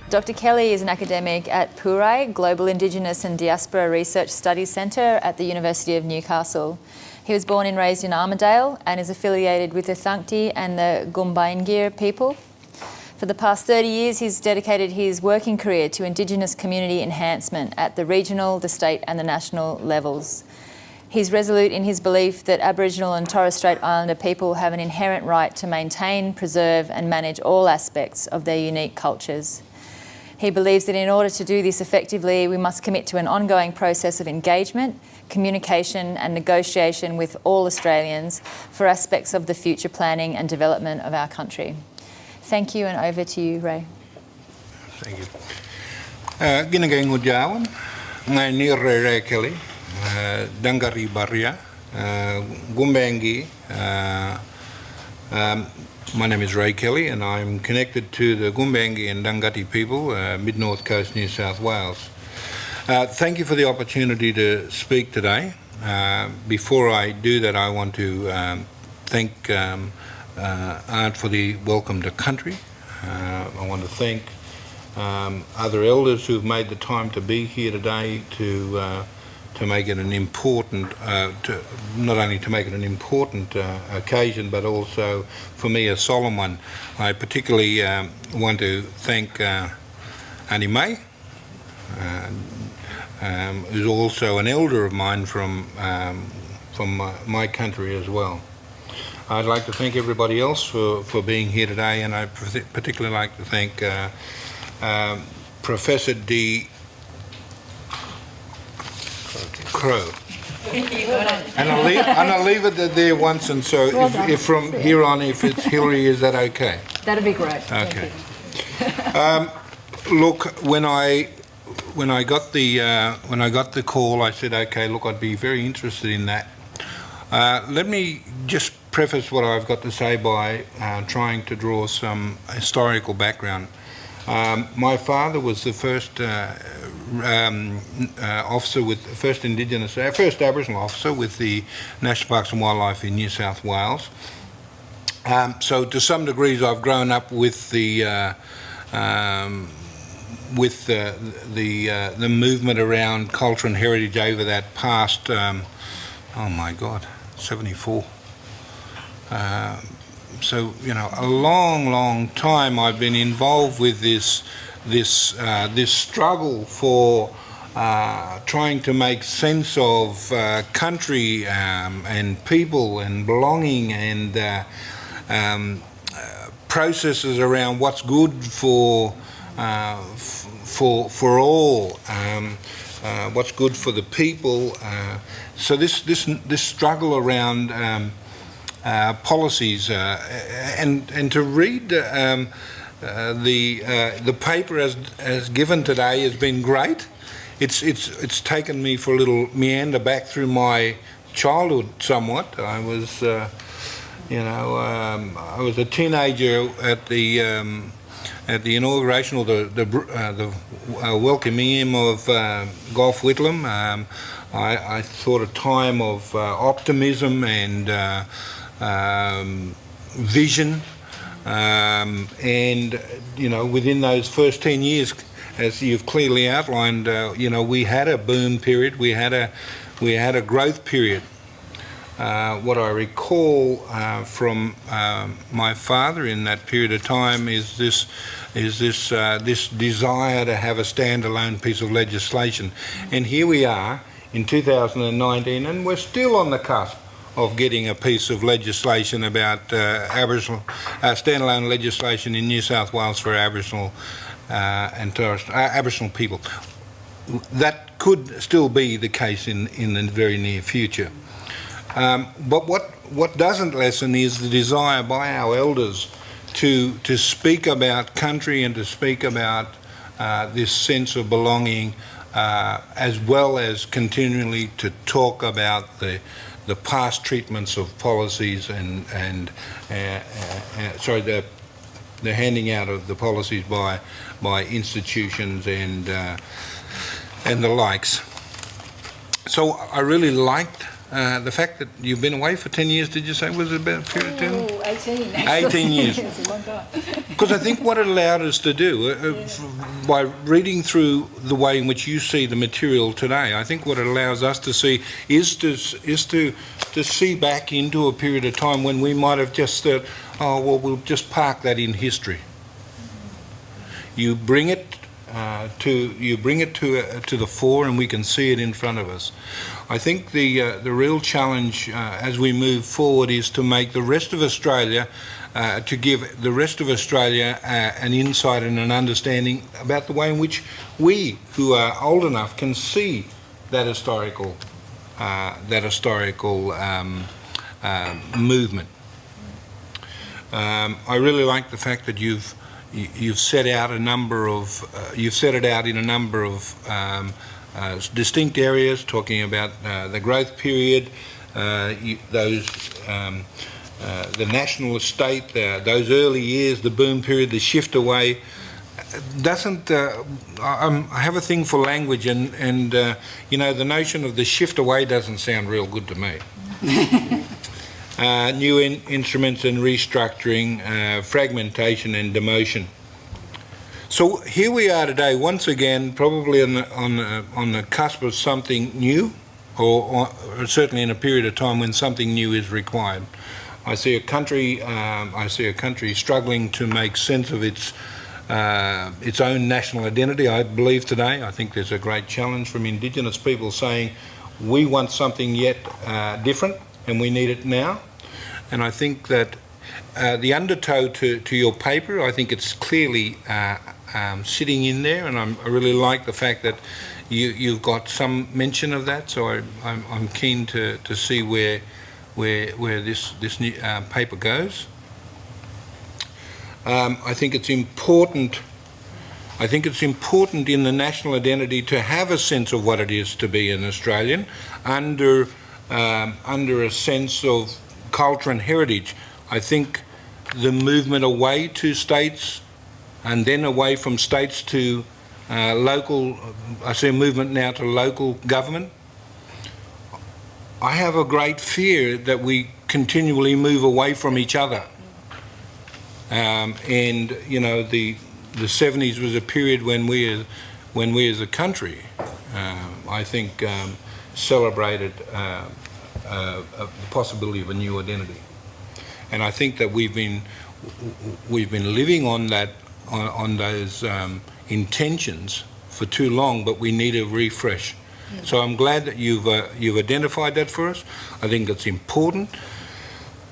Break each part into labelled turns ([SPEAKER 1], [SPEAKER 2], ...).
[SPEAKER 1] Dr. Kelly is an academic at PURAI, Global Indigenous and Diaspora Research Studies Centre at the University of Newcastle. He was born and raised in Armidale and is affiliated with the Thankti and the Gumbaynggirr people. For the past 30 years, he's dedicated his working career to Indigenous community enhancement at the regional, the state and the national levels. He's resolute in his belief that Aboriginal and Torres Strait Islander people have an inherent right to maintain, preserve and manage all aspects of their unique cultures. He believes that in order to do this effectively, we must commit to an ongoing process of engagement, communication and negotiation with all Australians for aspects of the future planning and development of our country. Thank you, and over to you, Ray.
[SPEAKER 2] Thank you. Ginagay ngudyawan, ngay ni Ray Kelly, Dangari Barria, Gumbaynggirr. My name is Ray Kelly, and I'm connected to the Gumbaynggirr and Dangati people, mid-north coast, New South Wales. Thank you for the opportunity to speak today. Before I do that, I want to thank Art for the welcome to country. I want to thank other elders who've made the time to be here today to make it an important, not only to make it an important occasion, but also for me a solemn one. I particularly want to thank Annie May, who's also an elder of mine from my country as well. I'd like to thank everybody else for being here today, and I particularly like to thank Professor D. Cros. And I'll leave it there once, and so if from here on, if it's Hilary, is that okay?
[SPEAKER 1] That'd be great.
[SPEAKER 2] Okay. Look, when I got the call, I said, okay, look, I'd be very interested in that. Let me just preface what I've got to say by trying to draw some historical background. My father was the first officer with first Aboriginal officer with the National Parks and Wildlife in New South Wales. So to some degrees, I've grown up with the movement around culture and heritage over that past. Oh my God, 74. So a long time I've been involved with this struggle for trying to make sense of country and people and belonging and processes around what's good for all, what's good for the people. So this struggle around policies and to read the paper as given today has been great. It's taken me for a little meander back through my childhood somewhat. I was I was a teenager at the inauguration or the welcoming him of Gough Whitlam. I thought a time of optimism and vision, and within those first 10 years, as you've clearly outlined, we had a boom period, we had a growth period. What I recall from my father in that period of time is this desire to have a standalone piece of legislation, and here we are in 2019, and we're still on the cusp of getting a piece of legislation about Aboriginal standalone legislation in New South Wales for Aboriginal and Aboriginal people. That could still be the case in the very near future. But what doesn't lessen is the desire by our elders to speak about country and to speak about this sense of belonging, as well as continually to talk about the past treatments of policies and the handing out of the policies by institutions and the likes. So I really liked the fact that you've been away for 10 years, did you say, was it about a period of time?
[SPEAKER 1] Oh, 18 actually.
[SPEAKER 2] 18 years.
[SPEAKER 1] It's a long time.
[SPEAKER 2] Because I think what it allowed us to do, by reading through the way in which you see the material today, I think what it allows us to see is to see back into a period of time when we might have just thought, oh, well, we'll just park that in history. You bring it to the fore, and we can see it in front of us. I think the real challenge as we move forward is to make the rest of Australia, to give the rest of Australia an insight and an understanding about the way in which we, who are old enough, can see that historical movement. I really like the fact that you've set it out in a number of distinct areas, talking about the growth period, the national estate, those early years, the boom period, the shift away. I have a thing for language, and the notion of the shift away doesn't sound real good to me. New instruments and restructuring, fragmentation and demotion. So here we are today, once again, probably on the cusp of something new, or certainly in a period of time when something new is required. I see a country struggling to make sense of its own national identity. I believe today, I think there's a great challenge from Indigenous people saying, we want something yet different, and we need it now. And I think that the undertow to your paper, I think it's clearly sitting in there, and I really like the fact that you've got some mention of that. So I'm keen to see where this new paper goes. I think it's important. I think it's important in the national identity to have a sense of what it is to be an Australian under a sense of culture and heritage. I think the movement away to states and then away from states to local, I see a movement now to local government. I have a great fear that we continually move away from each other. And you know, the 70s was a period when we as a country, I think, celebrated the possibility of a new identity. And I think that we've been living on that, on those intentions for too long, but we need a refresh. So I'm glad that you've identified that for us. I think it's important.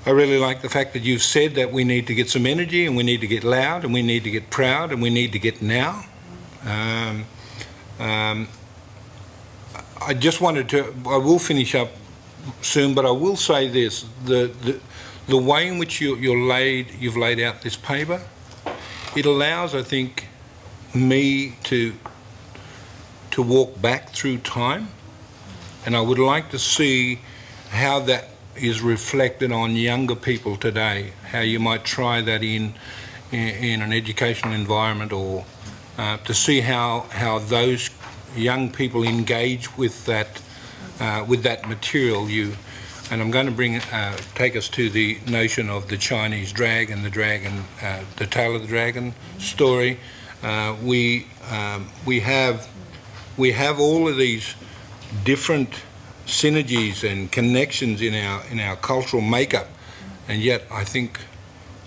[SPEAKER 2] I really like the fact that you've said that we need to get some energy, and we need to get loud, and we need to get proud, and we need to get now. I just wanted to, I will finish up soon, but I will say this, the way in which you've laid out this paper, it allows, I think, me to walk back through time, and I would like to see how that is reflected on younger people today, how you might try that in an educational environment, or to see how those young people engage with that material. And I'm going to take us to the notion of the Chinese dragon, the tale of the dragon story. We have all of these different synergies and connections in our cultural makeup, and yet I think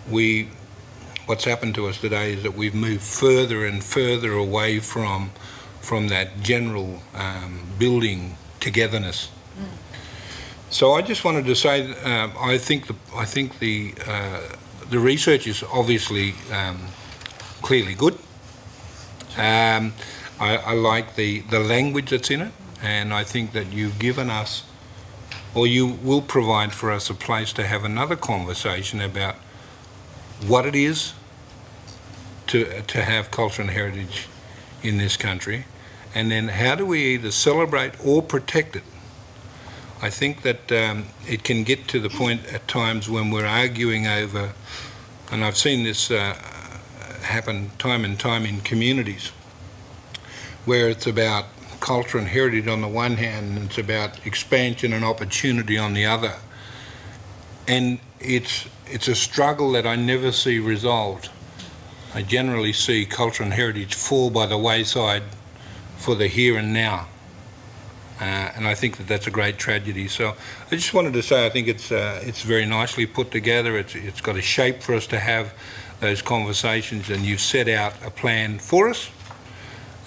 [SPEAKER 2] what's happened to us today is that we've moved further and further away from that general building togetherness. So I just wanted to say, I think the research is obviously clearly good. I like the language that's in it, and I think that you've given us, or you will provide for us, a place to have another conversation about what it is to have culture and heritage in this country, and then how do we either celebrate or protect it. I think that it can get to the point at times when we're arguing over, and I've seen this happen time and time in communities, where it's about culture and heritage on the one hand, and it's about expansion and opportunity on the other. And it's a struggle that I never see resolved. I generally see culture and heritage fall by the wayside for the here and now. And I think that that's a great tragedy. So I just wanted to say I think it's very nicely put together. It's got a shape for us to have those conversations, and you've set out a plan for us,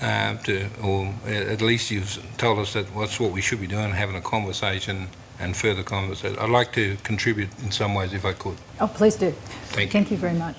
[SPEAKER 2] or at least you've told us that that's what we should be doing, having a conversation and further conversation. I'd like to contribute in some ways if I could.
[SPEAKER 3] Oh, please do.
[SPEAKER 2] Thank you.
[SPEAKER 3] Thank you very much.